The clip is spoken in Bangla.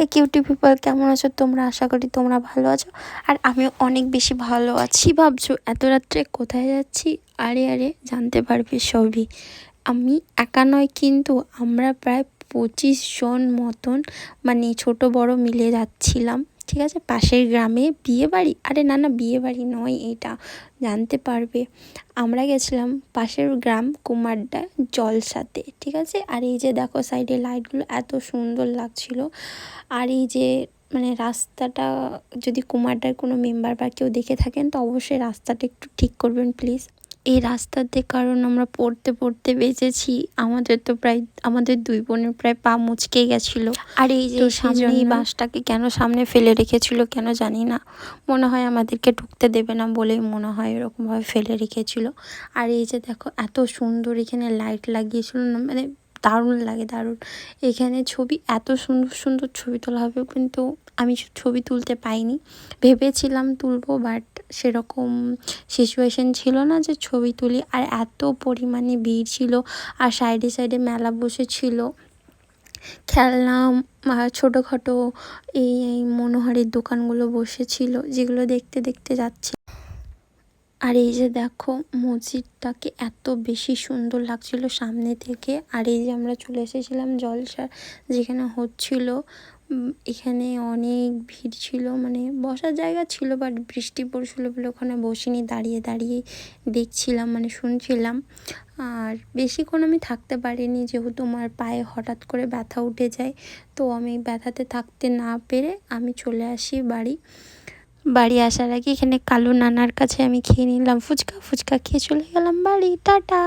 হে কিউটি পিপল, কেমন আছো তোমরা? আশা করি তোমরা ভালো আছো, আর আমিও অনেক বেশি ভালো আছি। ভাবছো এত রাত্রে কোথায় যাচ্ছি? আরে আরে, জানতে পারবে সবই। আমি একা নয় কিন্তু, আমরা প্রায় 25 জন মতন, মানে ছোট বড় মিলে যাচ্ছিলাম। ঠিক আছে, পাশের গ্রামে বিয়ে বাড়ি। আরে না না, বিয়ে বাড়ি নয় এটা, জানতে পারবে। আমরা গেছিলাম পাশের গ্রাম কুমারডা জলসাতে। ঠিক আছে, আর এই যে দেখো সাইডে লাইটগুলো এত সুন্দর লাগছিল। আর এই যে মানে রাস্তাটা, যদি কুমারডার কোনো মেম্বার বা কেউ দেখে থাকেন তো অবশ্যই রাস্তাটা একটু ঠিক করবেন প্লিজ। এই রাস্তাতে কারণ আমরা পড়তে পড়তে বেঁচেছি, আমাদের তো প্রায়, আমাদের দুই বোনের প্রায় পা মুচকে গেছিলো। আর এই যে সামনে এই বাসটাকে কেন সামনে ফেলে রেখেছিল কেন জানি না, মনে হয় আমাদেরকে ঢুকতে দেবে না বলেই মনে হয় এরকমভাবে ফেলে রেখেছিল। আর এই যে দেখো এত সুন্দর এখানে লাইট লাগিয়েছিল না, মানে দারুণ লাগে, দারুণ। এখানে ছবি, এত সুন্দর সুন্দর ছবি তোলা হবে, কিন্তু আমি ছবি তুলতে পাইনি। ভেবেছিলাম তুলবো, বাট সেরকম সিচুয়েশন ছিল না যে ছবি তুলি। আর এত পরিমাণে ভিড় ছিল, আর সাইডে সাইডে মেলা বসেছিল, খেলনা ছোটোখাটো এই এই মনোহারির দোকানগুলো বসেছিল, যেগুলো দেখতে দেখতে যাচ্ছে। আর এই যে দেখো মসজিদটাকে এত বেশি সুন্দর লাগছিল সামনে থেকে। আর এই যে আমরা চলে এসেছিলাম জলসা যেখানে হচ্ছিল, এখানে অনেক ভিড় ছিল, মানে বসার জায়গা ছিল, বাট বৃষ্টি পড়ছিল বলে ওখানে বসিনি, দাঁড়িয়ে দাঁড়িয়ে দেখছিলাম, মানে শুনছিলাম। আর বেশিক্ষণ আমি থাকতে পারিনি, যেহেতু আমার পায়ে হঠাৎ করে ব্যথা উঠে যায়, তো আমি ব্যথাতে থাকতে না পেরে আমি চলে আসি বাড়ি। বাড়ি আসার আগে এখানে কালু নানার কাছে আমি খেয়ে নিলাম ফুচকা, ফুচকা খেয়ে চলে গেলাম বাড়ি। টাটা।